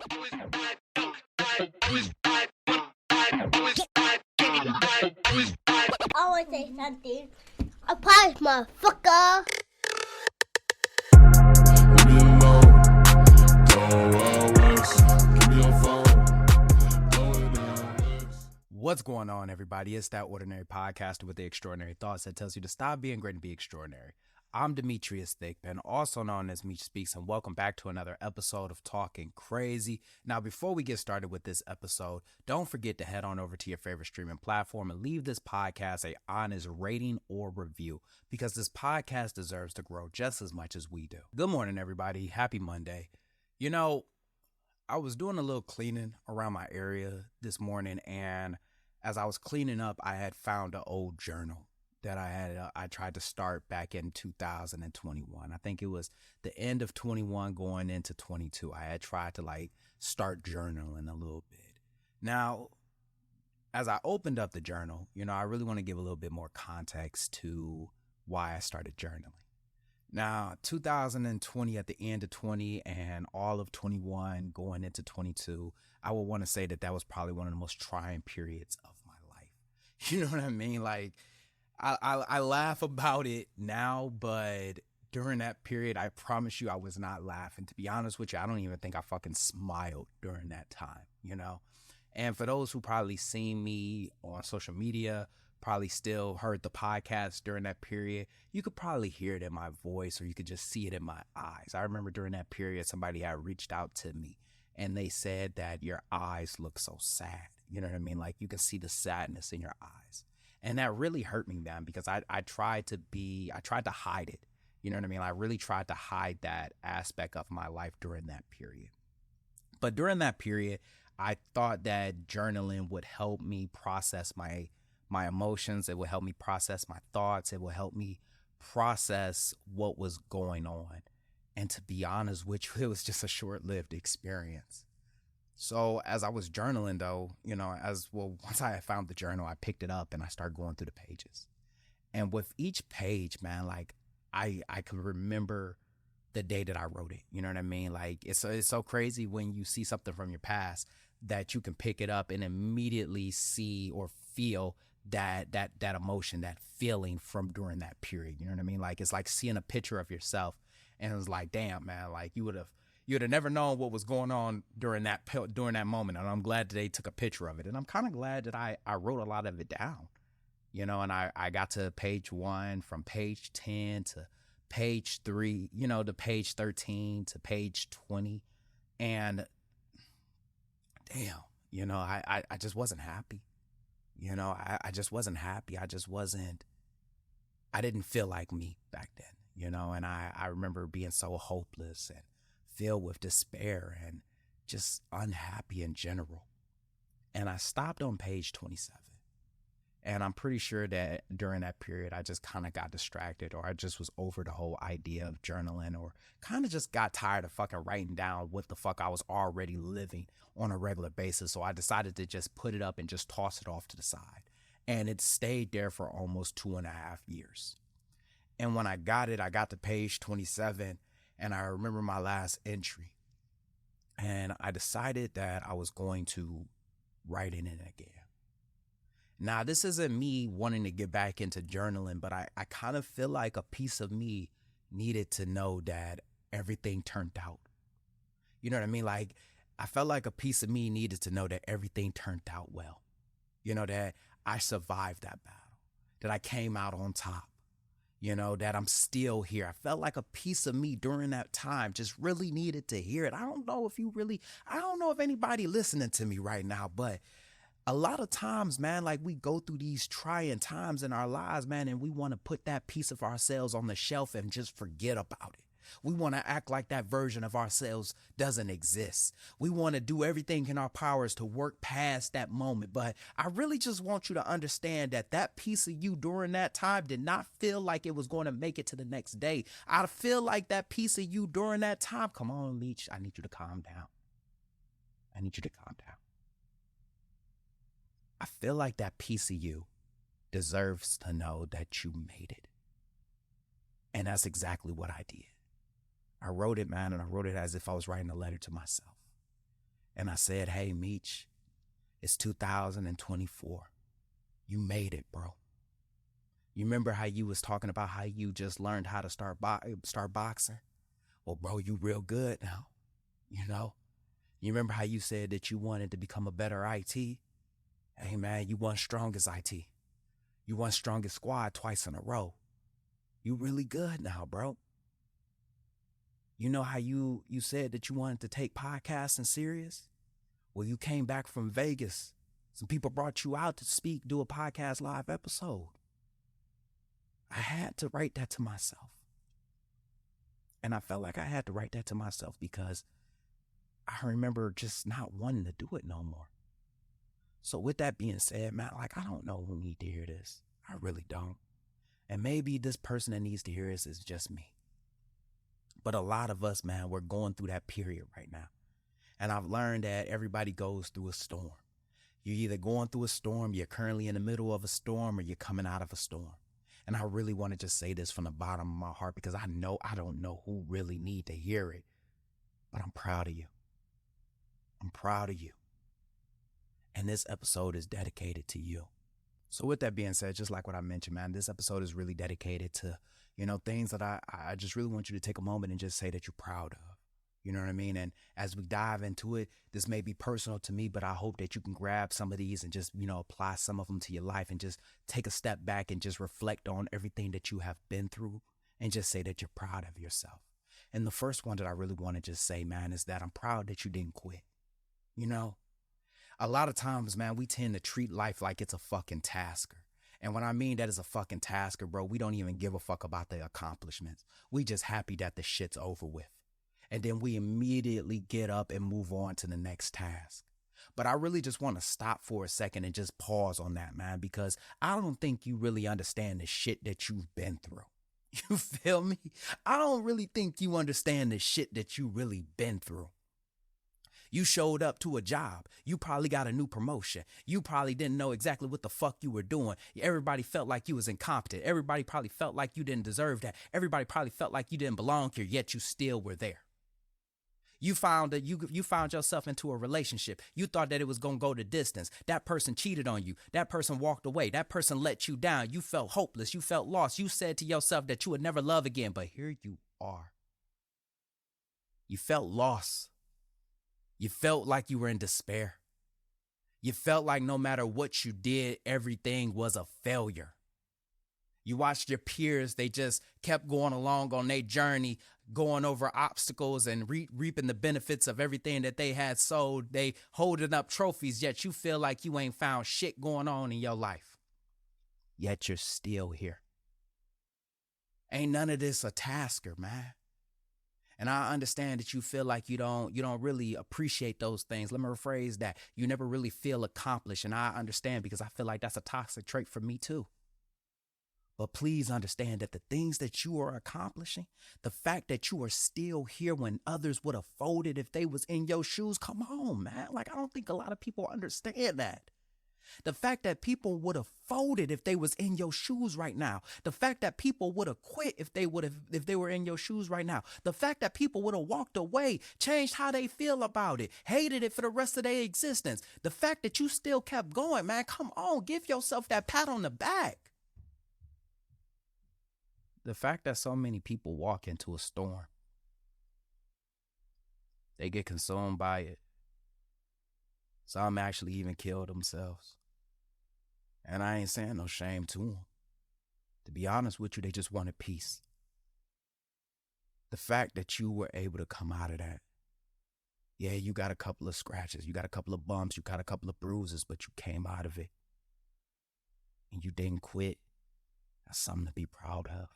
I want to say something. A prize, motherfucker. Leave me alone. Go out west. Give me your phone. Going out west. What's going on, everybody? It's that ordinary podcaster with the extraordinary thoughts that tells you to stop being great and be extraordinary. I'm Demetrius Thickpen, also known as Meech Speaks, and welcome back to another episode of Talkin Crazy. Now, before we get started with this episode, don't forget to head on over to your favorite streaming platform and leave this podcast a honest rating or review, because this podcast deserves to grow just as much as we do. Good morning, everybody. Happy Monday. You know, I was doing a little cleaning around my area this morning, and as I was cleaning up, I had found an old journal that I tried to start back in 2021. I think it was the end of 21 going into 22. I had tried to start journaling a little bit. Now, as I opened up the journal, I really want to give a little bit more context to why I started journaling. Now, 2020 at the end of 20 and all of 21 going into 22, I would want to say that was probably one of the most trying periods of my life. You know what I mean? I laugh about it now, but during that period, I promise you I was not laughing. To be honest with you, I don't even think I fucking smiled during that time, And for those who probably seen me on social media, probably still heard the podcast during that period, you could probably hear it in my voice or you could just see it in my eyes. I remember during that period, somebody had reached out to me and they said that your eyes look so sad. You know what I mean? Like you can see the sadness in your eyes. And that really hurt me, man, because I tried to hide it. You know what I mean? I really tried to hide that aspect of my life during that period. But during that period, I thought that journaling would help me process my emotions. It would help me process my thoughts. It would help me process what was going on. And to be honest with you, it was just a short-lived experience. So as I was journaling, though, once I had found the journal, I picked it up and I started going through the pages. And with each page, man, I can remember the day that I wrote it. You know what I mean? It's so crazy when you see something from your past that you can pick it up and immediately see or feel that emotion, that feeling from during that period. You know what I mean? It's like seeing a picture of yourself and it was like, damn, man, you'd have never known what was going on during that moment. And I'm glad that they took a picture of it. And I'm kind of glad that I wrote a lot of it down, and I got to page 1, from page 10 to page 3, to page 13 to page 20. And damn, I just wasn't happy. I just wasn't happy. I didn't feel like me back then, and I remember being so hopeless and filled with despair and just unhappy in general. And I stopped on page 27. And I'm pretty sure that during that period, I just kind of got distracted, or I just was over the whole idea of journaling, or kind of just got tired of fucking writing down what the fuck I was already living on a regular basis. So I decided to just put it up and just toss it off to the side. And it stayed there for almost 2.5 years. And when I got to page 27, and I remember my last entry, and I decided that I was going to write in it again. Now, this isn't me wanting to get back into journaling, but I kind of feel like a piece of me needed to know that everything turned out. You know what I mean? I felt like a piece of me needed to know that everything turned out well. That I survived that battle, that I came out on top. That I'm still here. I felt like a piece of me during that time just really needed to hear it. I don't know if anybody listening to me right now, but a lot of times, man, we go through these trying times in our lives, man, and we want to put that piece of ourselves on the shelf and just forget about it. We want to act like that version of ourselves doesn't exist. We want to do everything in our powers to work past that moment. But I really just want you to understand that piece of you during that time did not feel like it was going to make it to the next day. I feel like that piece of you during that time, come on, Meech, I need you to calm down. I feel like that piece of you deserves to know that you made it. And that's exactly what I did. I wrote it, man, and I wrote it as if I was writing a letter to myself. And I said, hey, Meech, it's 2024. You made it, bro. You remember how you was talking about how you just learned how to start boxing? Well, bro, you real good now, you know? You remember how you said that you wanted to become a better IT? Hey, man, you won strongest IT. You won strongest squad twice in a row. You really good now, bro. You know how you said that you wanted to take podcasting serious? Well, you came back from Vegas. Some people brought you out to speak, do a podcast live episode. I had to write that to myself. And I felt like I had to write that to myself because I remember just not wanting to do it no more. So with that being said, man, like, I don't know who needs to hear this. I really don't. And maybe this person that needs to hear this is just me. But a lot of us, man, we're going through that period right now. And I've learned that everybody goes through a storm. You're either going through a storm, you're currently in the middle of a storm, or you're coming out of a storm. And I really want to just say this from the bottom of my heart because I don't know who really need to hear it. But I'm proud of you. I'm proud of you. And this episode is dedicated to you. So with that being said, just like what I mentioned, man, this episode is really dedicated to, things that I just really want you to take a moment and just say that you're proud of. You know what I mean? And as we dive into it, this may be personal to me, but I hope that you can grab some of these and just, apply some of them to your life and just take a step back and just reflect on everything that you have been through and just say that you're proud of yourself. And the first one that I really want to just say, man, is that I'm proud that you didn't quit. A lot of times, man, we tend to treat life like it's a fucking tasker. And when I mean that is a fucking tasker, bro, we don't even give a fuck about the accomplishments. We just happy that the shit's over with. And then we immediately get up and move on to the next task. But I really just want to stop for a second and just pause on that, man, because I don't think you really understand the shit that you've been through. You feel me? I don't really think you understand the shit that you really been through. You showed up to a job. You probably got a new promotion. You probably didn't know exactly what the fuck you were doing. Everybody felt like you was incompetent. Everybody probably felt like you didn't deserve that. Everybody probably felt like you didn't belong here, yet you still were there. You found that you found yourself into a relationship. You thought that it was going to go the distance. That person cheated on you. That person walked away. That person let you down. You felt hopeless. You felt lost. You said to yourself that you would never love again, but here you are. You felt lost. You felt like you were in despair. You felt like no matter what you did, everything was a failure. You watched your peers, they just kept going along on their journey, going over obstacles and reaping the benefits of everything that they had sold. They holding up trophies, yet you feel like you ain't found shit going on in your life. Yet you're still here. Ain't none of this a tasker, man. And I understand that you feel like you don't really appreciate those things. Let me rephrase that. You never really feel accomplished. And I understand because I feel like that's a toxic trait for me too. But please understand that the things that you are accomplishing, the fact that you are still here when others would have folded if they was in your shoes, come on, man. Like, I don't think a lot of people understand that. The fact that people would have folded if they was in your shoes right now. The fact that people would have quit if they were in your shoes right now. The fact that people would have walked away, changed how they feel about it, hated it for the rest of their existence. The fact that you still kept going, man, come on, give yourself that pat on the back. The fact that so many people walk into a storm, they get consumed by it. Some actually even kill themselves. And I ain't saying no shame to them. To be honest with you, they just wanted peace. The fact that you were able to come out of that. Yeah, you got a couple of scratches, you got a couple of bumps, you got a couple of bruises, but you came out of it. And you didn't quit. That's something to be proud of.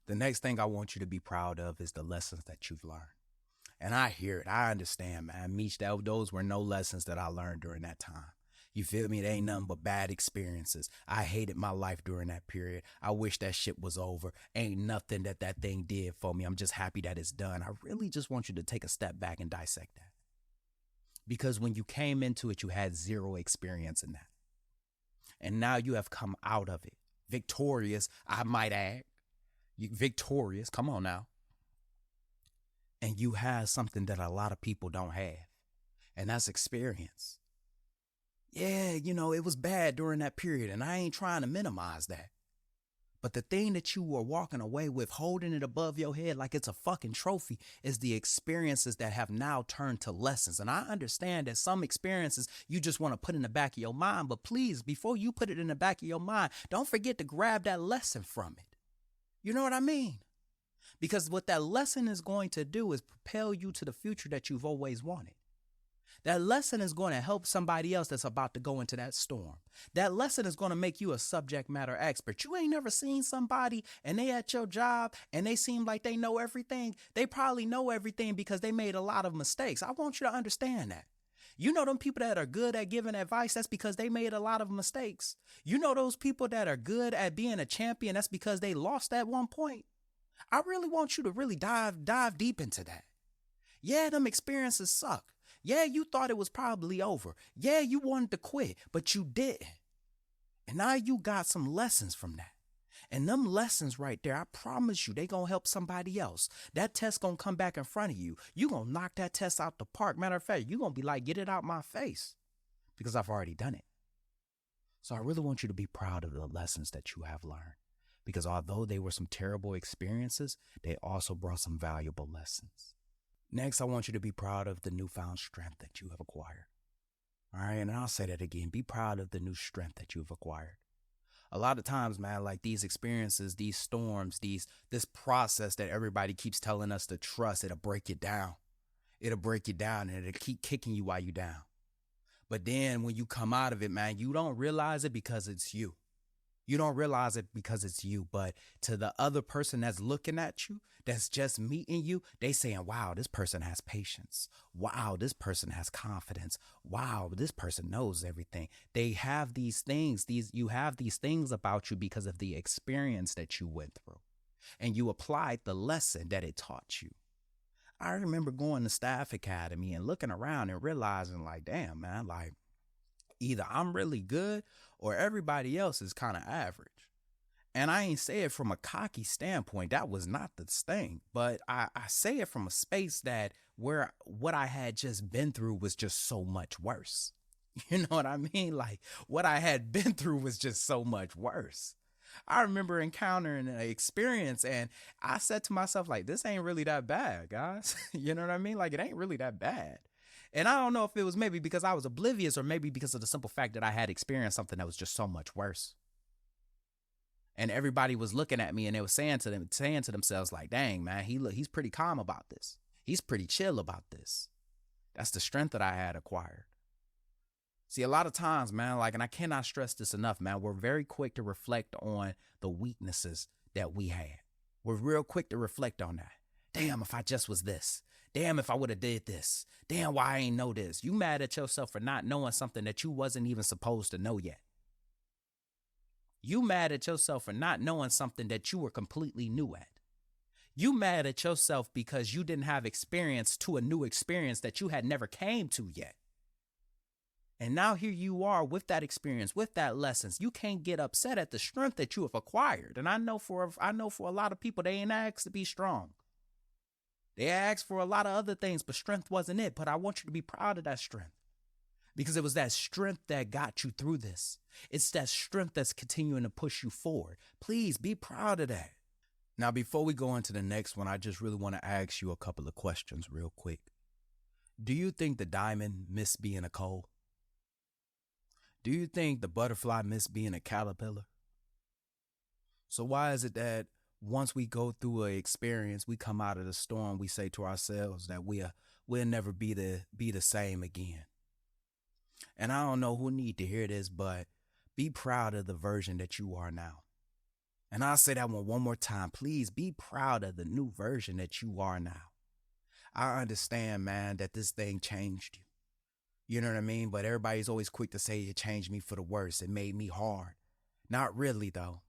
The next thing I want you to be proud of is the lessons that you've learned. And I hear it. I understand, man. Meech, those were no lessons that I learned during that time. You feel me? It ain't nothing but bad experiences. I hated my life during that period. I wish that shit was over. Ain't nothing that thing did for me. I'm just happy that it's done. I really just want you to take a step back and dissect that. Because when you came into it, you had zero experience in that. And now you have come out of it. Victorious, I might add. Victorious, come on now. And you have something that a lot of people don't have. and that's experience. Yeah, it was bad during that period, and I ain't trying to minimize that. But the thing that you were walking away with, holding it above your head like it's a fucking trophy, is the experiences that have now turned to lessons. And I understand that some experiences you just want to put in the back of your mind, but please, before you put it in the back of your mind, don't forget to grab that lesson from it. You know what I mean? Because what that lesson is going to do is propel you to the future that you've always wanted. That lesson is going to help somebody else that's about to go into that storm. That lesson is going to make you a subject matter expert. You ain't never seen somebody and they at your job and they seem like they know everything. They probably know everything because they made a lot of mistakes. I want you to understand that. You know them people that are good at giving advice, that's because they made a lot of mistakes. You know those people that are good at being a champion, that's because they lost at one point. I really want you to really dive deep into that. Yeah, them experiences suck. Yeah, you thought it was probably over. Yeah, you wanted to quit, but you didn't. And now you got some lessons from that. And them lessons right there, I promise you, they gonna help somebody else. That test gonna come back in front of you. You gonna knock that test out the park. Matter of fact, you gonna be like, get it out my face, because I've already done it. So I really want you to be proud of the lessons that you have learned, because although they were some terrible experiences, they also brought some valuable lessons. Next, I want you to be proud of the newfound strength that you have acquired. All right, and I'll say that again. Be proud of the new strength that you've acquired. A lot of times, man, like these experiences, these storms, this process that everybody keeps telling us to trust, it'll break you down. It'll break you down and it'll keep kicking you while you're down. But then when you come out of it, man, you don't realize it because it's you. You don't realize it because it's you, but to the other person that's looking at you, that's just meeting you, they saying, wow, this person has patience. Wow, this person has confidence. Wow, this person knows everything. They have these things, you have these things about you because of the experience that you went through. And you applied the lesson that it taught you. I remember going to Staff Academy and looking around and realizing like, damn, man, like either I'm really good or everybody else is kind of average. And I ain't say it from a cocky standpoint. That was not the thing. But I say it from a space that where what I had just been through was just so much worse. You know what I mean? Like what I had been through was just so much worse. I remember encountering an experience and I said to myself, like, this ain't really that bad, guys. You know what I mean? Like, it ain't really that bad. And I don't know if it was maybe because I was oblivious or maybe because of the simple fact that I had experienced something that was just so much worse. And everybody was looking at me and they were saying to themselves like, dang, man, he's pretty calm about this. He's pretty chill about this. That's the strength that I had acquired. See, a lot of times, man, like, and I cannot stress this enough, man, we're very quick to reflect on the weaknesses that we had. We're real quick to reflect on that. Damn, if I just was this. Damn, if I would have did this. Damn, why I ain't know this. You mad at yourself for not knowing something that you wasn't even supposed to know yet. You mad at yourself for not knowing something that you were completely new at. You mad at yourself because you didn't have experience to a new experience that you had never came to yet. And now here you are with that experience, with that lessons. You can't get upset at the strength that you have acquired. And I know for a lot of people, they ain't asked to be strong. They asked for a lot of other things, but strength wasn't it. But I want you to be proud of that strength because it was that strength that got you through this. It's that strength that's continuing to push you forward. Please be proud of that. Now, before we go into the next one, I just really want to ask you a couple of questions real quick. Do you think the diamond missed being a coal? Do you think the butterfly missed being a caterpillar? So why is it that once we go through an experience, we come out of the storm, we say to ourselves that we'll never be the same again? And I don't know who need to hear this, but be proud of the version that you are now. And I'll say that one more time. Please be proud of the new version that you are now. I understand, man, that this thing changed you. You know what I mean? But everybody's always quick to say it changed me for the worse. It made me hard. Not really, though.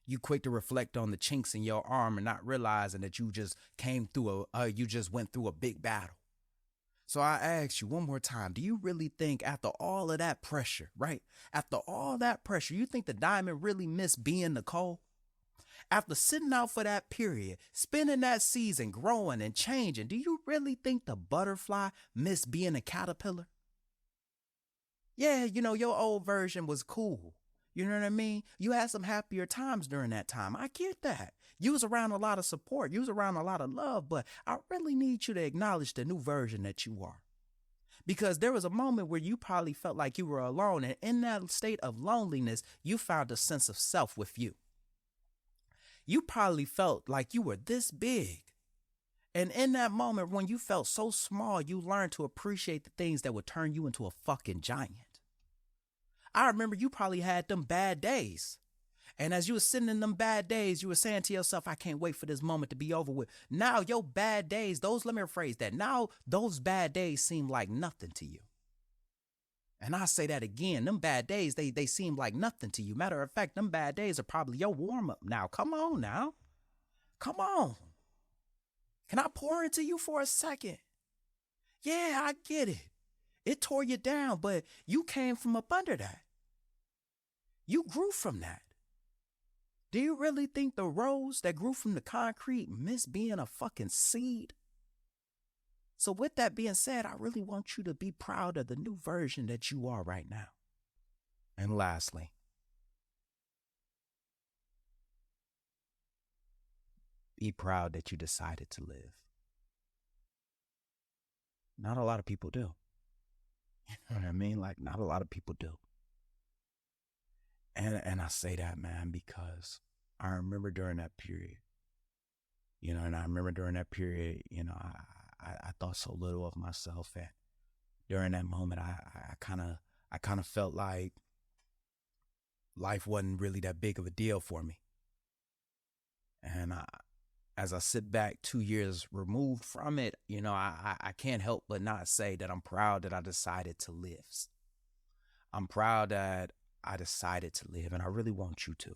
You quick to reflect on the chinks in your armor, not realizing that you just went through a big battle. So I ask you one more time, do you really think after all of that pressure, right? After all that pressure, you think the diamond really missed being the coal? After sitting out for that period, spending that season growing and changing, do you really think the butterfly missed being a caterpillar? Yeah, your old version was cool. You know what I mean? You had some happier times during that time. I get that. You was around a lot of support. You was around a lot of love, but I really need you to acknowledge the new version that you are. Because there was a moment where you probably felt like you were alone, and in that state of loneliness, you found a sense of self with you. You probably felt like you were this big. And in that moment, when you felt so small, you learned to appreciate the things that would turn you into a fucking giant. I remember you probably had them bad days. And as you were sitting in them bad days, you were saying to yourself, I can't wait for this moment to be over with. Now your bad days, let me rephrase that. Now those bad days seem like nothing to you. And I say that again, them bad days, they seem like nothing to you. Matter of fact, them bad days are probably your warm-up now. Come on now. Come on. Can I pour into you for a second? Yeah, I get it. It tore you down, but you came from up under that. You grew from that. Do you really think the rose that grew from the concrete missed being a fucking seed? So with that being said, I really want you to be proud of the new version that you are right now. And lastly, be proud that you decided to live. Not a lot of people do. You know what I mean? Like, not a lot of people do. And I say that, man, because I remember during that period, and I remember during that period, I thought so little of myself. And during that moment, I kind of felt like life wasn't really that big of a deal for me. And as I sit back 2 years removed from it, I can't help but not say that I'm proud that I decided to live. I'm proud that I decided to live, and I really want you to.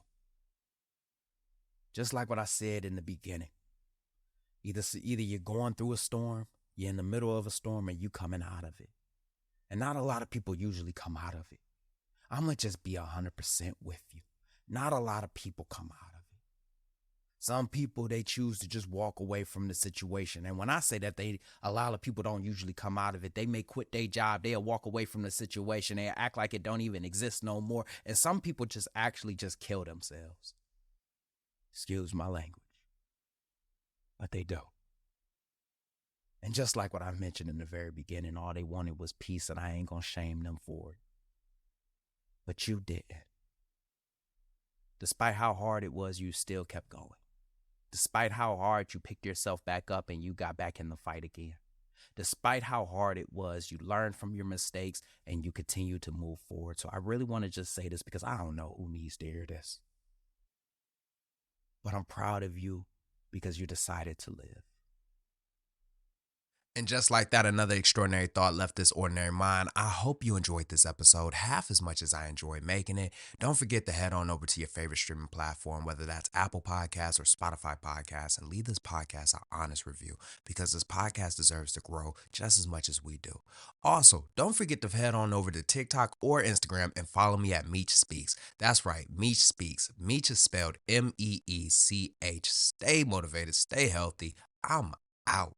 Just like what I said in the beginning. Either you're going through a storm, you're in the middle of a storm, and you coming out of it. And not a lot of people usually come out of it. I'm going to just be 100% with you. Not a lot of people come out of it. Some people, they choose to just walk away from the situation. And when I say that, a lot of people don't usually come out of it. They may quit their job. They'll walk away from the situation. They act like it don't even exist no more. And some people just actually just kill themselves. Excuse my language. But they do. And just like what I mentioned in the very beginning, all they wanted was peace, and I ain't gonna shame them for it. But you didn't. Despite how hard it was, you still kept going. Despite how hard you picked yourself back up and you got back in the fight again. Despite how hard it was, you learned from your mistakes and you continue to move forward. So I really want to just say this because I don't know who needs to hear this. But I'm proud of you because you decided to live. And just like that, another extraordinary thought left this ordinary mind. I hope you enjoyed this episode half as much as I enjoyed making it. Don't forget to head on over to your favorite streaming platform, whether that's Apple Podcasts or Spotify Podcasts, and leave this podcast an honest review because this podcast deserves to grow just as much as we do. Also, don't forget to head on over to TikTok or Instagram and follow me at Meech Speaks. That's right, Meech Speaks. Meech is spelled Meech. Stay motivated, stay healthy. I'm out.